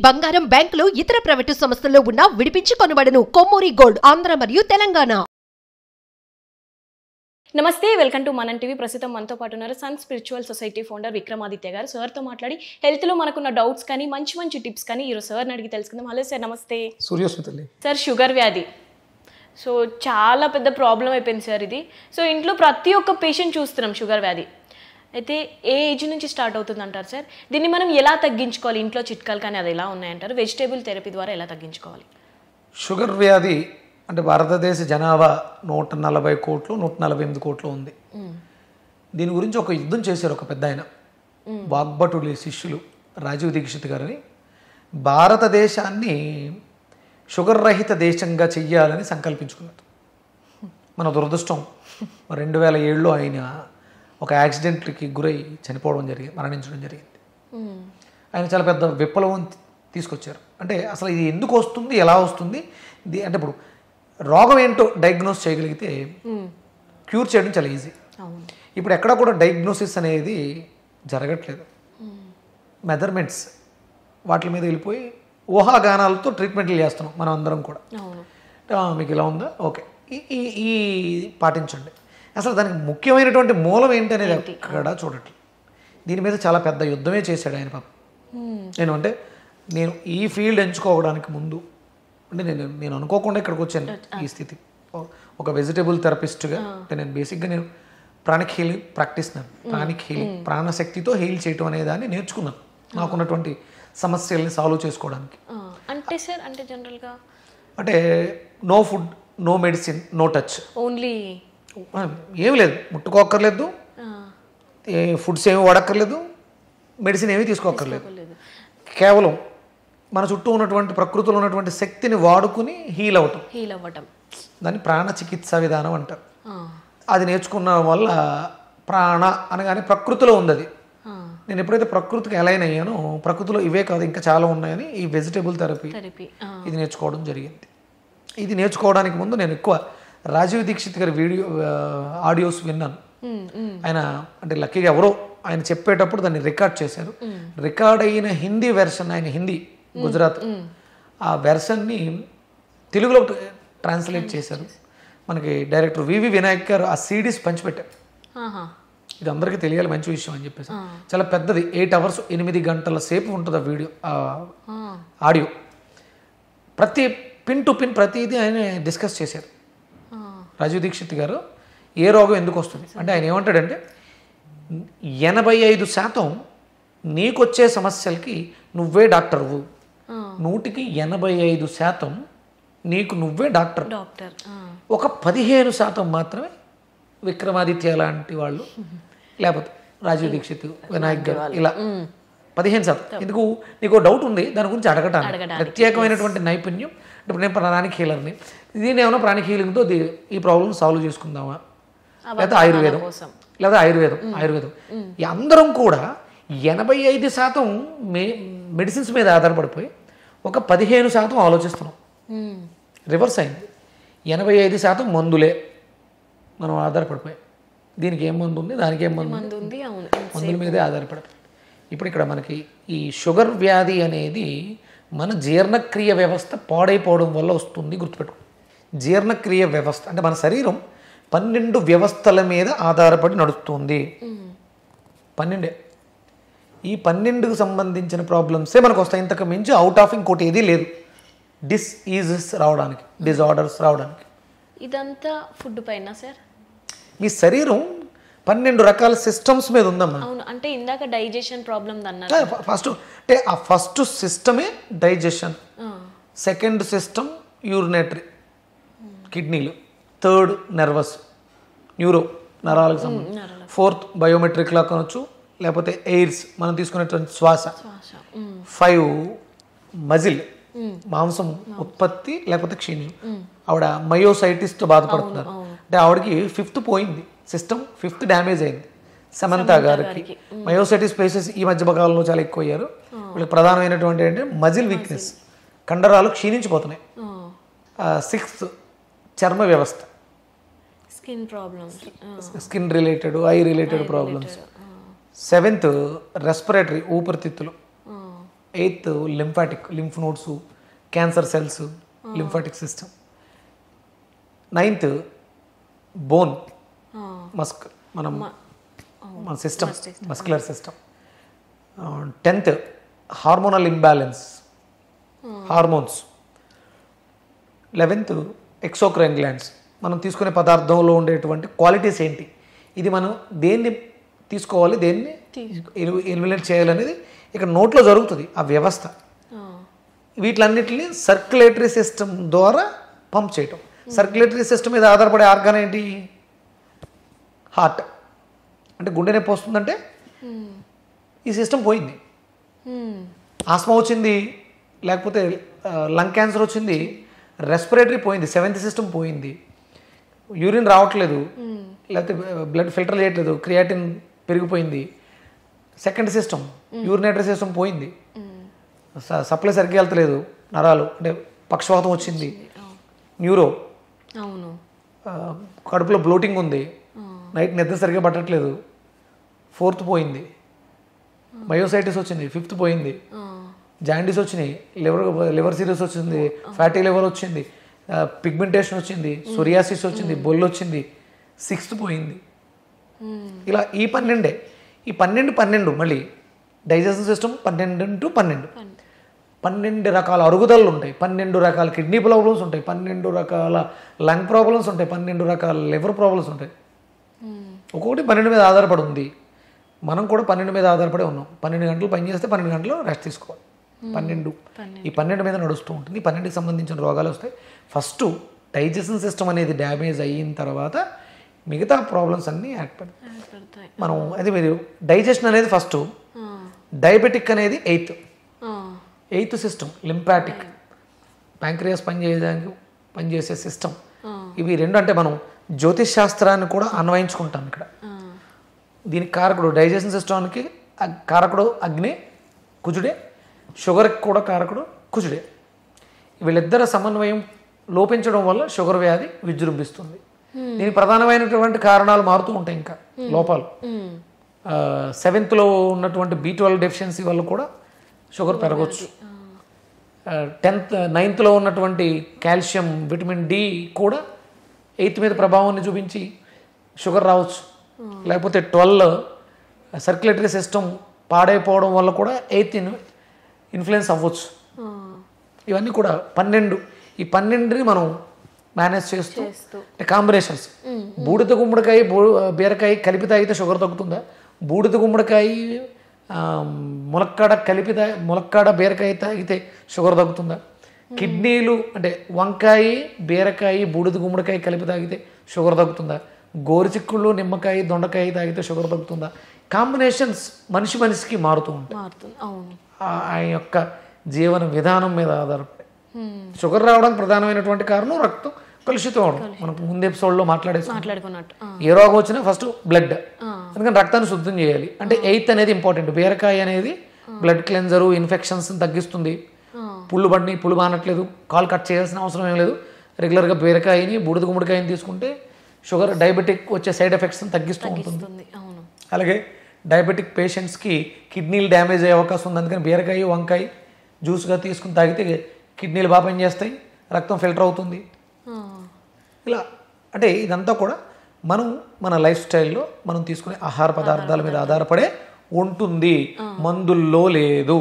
బంగారం బ్యాంకులు ఇతర ప్రైవేటు సంస్థల్లో ఉన్న విడిపించి కొనబడును. కొమ్మూరి గోల్డ్ ఆంధ్ర మరియు తెలంగాణ. నమస్తే, వెల్కమ్ టు మనం టీవీ. ప్రస్తుతం మనతో పాటు ఉన్నారు Sun spiritual society founder Vikramaditya garu. సార్తో మాట్లాడి హెల్త్లో మనకున్న డౌట్స్ కానీ మంచి మంచి టిప్స్ కానీ ఈరోజు సార్ని అడిగి తెలుసుకుందాం. హలో సార్, నమస్తే. సూర్యోస్మితల్లి సార్, షుగర్ వ్యాధి సో చాలా పెద్ద ప్రాబ్లం అయిపోయింది సార్ ఇది. సో ఇంట్లో ప్రతి ఒక్క పేషెంట్ చూస్తున్నాం షుగర్ వ్యాధి. అయితే ఏ ఏజ్ నుంచి స్టార్ట్ అవుతుంది అంటారు సార్? దీన్ని మనం ఎలా తగ్గించుకోవాలి? ఇంట్లో చిట్కాలు కానీ అది ఎలా ఉన్నాయంటారు? వెజిటేబుల్ థెరపీ ద్వారా ఎలా తగ్గించుకోవాలి? షుగర్ వ్యాధి అంటే భారతదేశ జనాభా 140 కోట్లు 148 కోట్లు ఉంది. దీని గురించి ఒక యుద్ధం చేశారు ఒక పెద్ద ఆయన, వాగ్భటుడి శిష్యులు రాజీవ్ దీక్షిత్ గారని. భారతదేశాన్ని షుగర్ రహిత దేశంగా చెయ్యాలని సంకల్పించుకున్నారు. మన దురదృష్టం 2007లో ఆయన ఒక యాక్సిడెంట్కి గురై చనిపోవడం జరిగింది, మరణించడం జరిగింది. ఆయన చాలా పెద్ద విప్లవం తీసుకొచ్చారు. అంటే అసలు ఇది ఎందుకు వస్తుంది, ఎలా వస్తుంది, అంటే ఇప్పుడు రోగం ఏంటో డయాగ్నోస్ చేయగలిగితే క్యూర్ చేయడం చాలా ఈజీ. ఇప్పుడు ఎక్కడ కూడా డయాగ్నోసిస్ అనేది జరగట్లేదు. మెజర్మెంట్స్ వాటి మీద వెళ్ళిపోయి ఊహాగానాలతో ట్రీట్మెంట్లు చేస్తున్నాం మనం అందరం కూడా. మీకు ఇలా ఉందా, ఓకే, ఈ పాటించండి. అసలు దానికి ముఖ్యమైనటువంటి మూలం ఏంటి అనేది అక్కడ చూడట్లేదు. దీని మీద చాలా పెద్ద యుద్ధమే చేశాడు ఆయన పాపం. నేను ఈ ఫీల్డ్ ఎంచుకోవడానికి ముందు అంటే నేను అనుకోకుండా ఇక్కడికి వచ్చాను ఈ స్థితి. ఒక వెజిటేబుల్ థెరపిస్ట్గా అంటే నేను బేసిక్గా నేను ప్రాణిక్ హీలింగ్ ప్రాక్టీస్నాను. ప్రాణిక్ హీలింగ్, ప్రాణశక్తితో హీల్ చేయటం అనే దాన్ని నేర్చుకున్నాను నాకున్నటువంటి సమస్యల్ని సాల్వ్ చేసుకోవడానికి. అంటే సార్, అంటే జనరల్గా అంటే no food, no medicine, no touch, only ఏమి లేదు, ముట్టుకోక్కర్లేదు, ఫుడ్స్ ఏమి వాడక్కర్లేదు, మెడిసిన్ ఏమీ తీసుకోక్కర్లేదు. కేవలం మన చుట్టూ ఉన్నటువంటి ప్రకృతిలో ఉన్నటువంటి శక్తిని వాడుకుని హీల్ అవ్వటం దాన్ని ప్రాణ చికిత్సా విధానం అంటారు. అది నేర్చుకున్న వల్ల ప్రాణ అనగానే ప్రకృతిలో ఉంది అది. నేను ఎప్పుడైతే ప్రకృతికి అలైన్ అయ్యానో ప్రకృతిలో ఇవే కాదు ఇంకా చాలా ఉన్నాయని ఈ వెజిటేబుల్ థెరపీ ఇది నేర్చుకోవడం జరిగింది. ఇది నేర్చుకోవడానికి ముందు నేను ఎక్కువ రాజీవ్ దీక్షిత్ గారి ఆడియోస్ విన్నాను. ఆయన అంటే లక్కీగా ఎవరో ఆయన చెప్పేటప్పుడు దాన్ని రికార్డ్ చేశారు. రికార్డ్ అయిన హిందీ వెర్షన్, ఆయన హిందీ గుజరాత్, ఆ వెర్షన్ని తెలుగులో ట్రాన్స్లేట్ చేశారు. మనకి డైరెక్టర్ వివి వినాయక్ గారు ఆ సిడీస్ పంచిపెట్టారు. ఇది అందరికీ తెలియాలి, మంచి విషయం అని చెప్పేసి. చాలా పెద్దది, 8 hours 8 గంటల సేపు ఉంటుంది ఆ వీడియో, ఆడియో. ప్రతి పిన్ టు పిన్ ప్రతిదీ ఆయన డిస్కస్ చేశారు. రాజీవ్ దీక్షిత్ గారు ఏ రోగం ఎందుకు వస్తుంది అంటే ఆయన ఏమంటాడంటే 85% నీకొచ్చే సమస్యలకి నువ్వే డాక్టర్వు, 100% నీకు నువ్వే డాక్టర్. ఒక 15% మాత్రమే విక్రమాదిత్య లాంటి వాళ్ళు, లేకపోతే రాజీవ్ దీక్షిత్, వినాయక్ గారు, ఇలా 15%. ఎందుకు నీకు డౌట్ ఉంది దాని గురించి అడగటానికి ప్రత్యేకమైనటువంటి నైపుణ్యం. ఇప్పుడు నేను ప్రాణిక్ హీలర్ని, దీన్ని ఏమైనా ప్రాణిక్ హీలింగ్తో ఈ ప్రాబ్లమ్ సాల్వ్ చేసుకుందామా, లేదా ఆయుర్వేదం అందరం కూడా 85% మెడిసిన్స్ మీద ఆధారపడిపోయి ఒక 15% ఆలోచిస్తున్నాం. రివర్స్ అయింది. 85% మందులే మనం ఆధారపడిపోయాం. దీనికి ఏం మందు ఉంది, దానికి ఏం మందు ఉంది, మందుల మీదే ఆధారపడిపోయి. ఇప్పుడు ఇక్కడ మనకి ఈ షుగర్ వ్యాధి అనేది మన జీర్ణక్రియ వ్యవస్థ పాడైపోవడం వల్ల వస్తుంది. గుర్తుపెట్టుకో, జీర్ణక్రియ వ్యవస్థ అంటే మన శరీరం 12 వ్యవస్థల మీద ఆధారపడి నడుస్తుంది. 12. ఈ 12కు సంబంధించిన ప్రాబ్లమ్సే మనకు వస్తాయి. ఇంతకు మించి అవుట్ ఆఫ్ ఇంకోటి ఏదీ లేదు డిసీజెస్ రావడానికి, డిజార్డర్స్ రావడానికి. ఇదంతా ఫుడ్ పైన సార్? మీ శరీరం 12 రకాల సిస్టమ్స్ మీద ఉందమ్మా. అవును, అంటే ఇందాక డైజెషన్ ప్రాబ్లం అన్నారు. ఫస్ట్ అంటే ఆ first సిస్టమే digestion, second system urinary కిడ్నీలు, థర్డ్ నర్వస్ న్యూరో నరాలకు సంబంధించి, ఫోర్త్ బయోమెట్రిక్ లా కొనొచ్చు, లేకపోతే ఎయిర్స్ మనం తీసుకునేటువంటి శ్వాస, 5 మజిల్ మాంసం ఉత్పత్తి లేకపోతే క్షీణం. ఆవిడ మయోసైటిస్తో బాధపడుతున్నారు అంటే ఆవిడకి 5th పోయింది, సిస్టమ్ 5th డ్యామేజ్ అయింది. సమంత గారికి మయోసైటిస్ పేషెంట్స్ ఈ మధ్య కాలంలో చాలా ఎక్కువ అయ్యారు. వీళ్ళకి ప్రధానమైనటువంటి ఏంటంటే మజిల్ వీక్నెస్, కండరాలు క్షీణించిపోతున్నాయి. 6th చర్మ వ్యవస్థ, skin related, eye related problems. 7th respiratory, ఊపిరితిత్తులు. 8th lymphatic, lymph nodes, cancer cells, lymphatic system. 9th bone, మన system, muscular system. 10th hormonal imbalance, hormones. 11th exocrine glands, మనం తీసుకునే పదార్థంలో ఉండేటువంటి క్వాలిటీస్ ఏంటి, ఇది మనం దేన్ని తీసుకోవాలి, దేన్ని ఎలిమినేట్ చేయాలనేది ఇక్కడ నోట్లో జరుగుతుంది ఆ వ్యవస్థ. వీటిలన్నిటిని సర్క్యులేటరీ సిస్టమ్ ద్వారా పంప్ చేయటం. సర్క్యులేటరీ సిస్టమ్ మీద ఆధారపడే ఆర్గాన్ ఏంటి? హార్ట్. అంటే గుండె నొప్పి వస్తుందంటే ఈ సిస్టమ్ పోయింది. ఆస్మా వచ్చింది, లేకపోతే లంగ్ క్యాన్సర్ వచ్చింది, రెస్పిరేటరీ పోయింది, 7th సిస్టమ్ పోయింది, యూరిన్ రావట్లేదు, లేకపోతే బ్లడ్ ఫిల్టర్ చేయట్లేదు, క్రియాటిన్ పెరిగిపోయింది, 2nd సిస్టమ్ యూరినేటరీ సిస్టమ్ పోయింది, సప్లై సరిగ్గా వెళ్తలేదు, నరాలు అంటే పక్షవాతం వచ్చింది, న్యూరో, కడుపులో బ్లోటింగ్ ఉంది, నైట్ నిద్ర సరిగ్గా పట్టట్లేదు, 4th పోయింది, మయోసైటిస్ వచ్చింది, 5th పోయింది, జాండీస్ వచ్చినాయి, లివర్ సిరీస్ వచ్చింది, ఫ్యాటీ లివర్ వచ్చింది, పిగ్మెంటేషన్ వచ్చింది, సోరియాసిస్ వచ్చింది, బొల్లు వచ్చింది, 6th పోయింది. ఇలా ఈ 12 ఈ 12 మళ్ళీ డైజెషన్ సిస్టమ్ 12 రకాల అరుగుదలలు ఉంటాయి, 12 రకాల కిడ్నీ ప్రాబ్లమ్స్ ఉంటాయి, 12 రకాల లంగ్ ప్రాబ్లమ్స్ ఉంటాయి, 12 రకాల లివర్ ప్రాబ్లమ్స్ ఉంటాయి. ఒక్కొక్కటి 12 మీద ఆధారపడి ఉంది. మనం కూడా 12 మీద ఆధారపడి ఉన్నాం. 12 గంటలు పని చేస్తే 12 గంటలు రెస్ట్ తీసుకోవాలి. 12 ఈ 12 మీద నడుస్తూ ఉంటుంది. 12కి సంబంధించిన రోగాలు వస్తాయి. ఫస్ట్ డైజెషన్ సిస్టమ్ అనేది డ్యామేజ్ అయిన తర్వాత మిగతా ప్రాబ్లమ్స్ అన్నీ ఏర్పడతాయి. మనం అది మీరు డైజెషన్ అనేది ఫస్ట్, డయాబెటిక్ అనేది 8th సిస్టమ్, లింపాటిక్, ప్యాంక్రియాస్ పనిచేసే సిస్టమ్. ఇవి రెండు అంటే మనం జ్యోతిష్ శాస్త్రాన్ని కూడా అన్వయించుకుంటాం ఇక్కడ. దీనికి కారకుడు డైజెషన్ సిస్టమ్కి కారకుడు అగ్ని, కుజుడే. షుగర్కి కూడా కారకుడు కుజుడే. వీళ్ళిద్దరి సమన్వయం లోపించడం వల్ల షుగర్ వ్యాధి విజృంభిస్తుంది. దీనికి ప్రధానమైనటువంటి కారణాలు మారుతూ ఉంటాయి. ఇంకా లోపాలు 7th ఉన్నటువంటి B12 డెఫిషియన్సీ వల్ల కూడా షుగర్ పెరగవచ్చు. 9th ఉన్నటువంటి కాల్షియం, విటమిన్ డి కూడా 8th మీద ప్రభావాన్ని చూపించి షుగర్ రావచ్చు. లేకపోతే 12 సర్క్యులేటరీ సిస్టమ్ పాడైపోవడం వల్ల కూడా 8th ఇన్ఫ్లుయెన్స్ అవ్వచ్చు. ఇవన్నీ కూడా 12 ఈ 12ని మనం మేనేజ్ చేస్తూ కాంబినేషన్స్. బూడిద గుమ్మడికాయ, బీరకాయ కలిపి తాగితే షుగర్ తగ్గుతుందా? బూడిద గుమ్మడికాయ, ములక్కాడ బీరకాయ తాగితే షుగర్ తగ్గుతుందా? కిడ్నీలు అంటే వంకాయ, బీరకాయ, బూడిద గుమ్మడికాయ కలిపి తాగితే షుగర్ తగ్గుతుందా? గోరుచిక్కుళ్ళు, నిమ్మకాయ, దొండకాయ తాగితే షుగర్ తగ్గుతుందా? కాంబినేషన్స్ మనిషికి మారుతూ ఉంటాయి. ఆయన యొక్క జీవన విధానం మీద ఆధారపడి. షుగర్ రావడానికి ప్రధానమైనటువంటి కారణం రక్తం కలుషితం అవడం. మనం ముందు ఎపిసోడ్లో మాట్లాడుకున్నట్టు ఏ రోగం వచ్చినా ఫస్ట్ బ్లడ్, అందుకని రక్తాన్ని శుద్ధం చేయాలి. అంటే 8th అనేది ఇంపార్టెంట్. బీరకాయ అనేది బ్లడ్ క్లెన్జరు, ఇన్ఫెక్షన్స్ తగ్గిస్తుంది. పుళ్ళు బానట్లేదు, కాలు కట్ చేయాల్సిన అవసరం ఏం లేదు. రెగ్యులర్గా బీరకాయని, బూడిద గుమ్మడికాయని తీసుకుంటే షుగర్, డయాబెటిక్ వచ్చే సైడ్ ఎఫెక్ట్స్ని తగ్గిస్తూ ఉంటుంది. అలాగే డయాబెటిక్ పేషెంట్స్కి కిడ్నీలు డ్యామేజ్ అయ్యే అవకాశం ఉంది. అందుకని బీరకాయ, వంకాయ జ్యూస్గా తీసుకుని తాగితే కిడ్నీలు బాగా పనిచేస్తాయి, రక్తం ఫిల్టర్ అవుతుంది. ఇలా అంటే ఇదంతా కూడా మనం మన లైఫ్ స్టైల్లో మనం తీసుకునే ఆహార పదార్థాల మీద ఆధారపడే ఉంటుంది. మందుల్లో లేదు,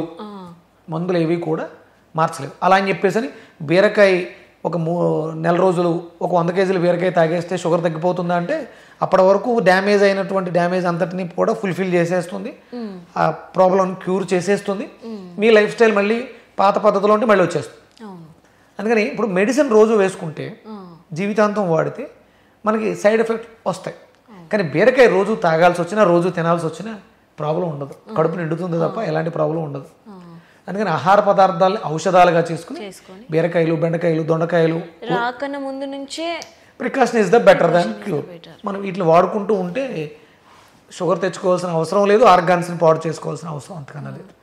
మందులు ఏవి కూడా మార్చలేవు. అలా అని చెప్పేసి బీరకాయ ఒక నెల రోజులు ఒక 100 కేజీలు బీరకాయ తాగేస్తే షుగర్ తగ్గిపోతుందా అంటే అప్పటి వరకు డ్యామేజ్ అయినటువంటి డ్యామేజ్ అంతటిని కూడా ఫుల్ఫిల్ చేసేస్తుంది, ఆ ప్రాబ్లం క్యూర్ చేసేస్తుంది. మీ లైఫ్ స్టైల్ మళ్ళీ పాత పద్ధతిలో ఉంటే మళ్ళీ వచ్చేస్తుంది. అందుకని ఇప్పుడు మెడిసిన్ రోజు వేసుకుంటే, జీవితాంతం వాడితే మనకి సైడ్ ఎఫెక్ట్ వస్తాయి. కానీ బీరకాయ రోజు తాగాల్సి వచ్చినా, రోజు తినాల్సి వచ్చినా ప్రాబ్లం ఉండదు. కడుపు నిండుతుంది తప్ప ఎలాంటి ప్రాబ్లం ఉండదు. అందుకని ఆహార పదార్థాలు ఔషధాలుగా చేసుకుని బీరకాయలు, బెండకాయలు, దొండకాయలు రాకన ముందు నుంచే precaution is the better than cure. మనం వీటిని వాడుకుంటూ ఉంటే షుగర్ తెచ్చుకోవాల్సిన అవసరం లేదు, ఆర్గాన్స్ని పాడు చేసుకోవాల్సిన అవసరం అంతకన్నా లేదు.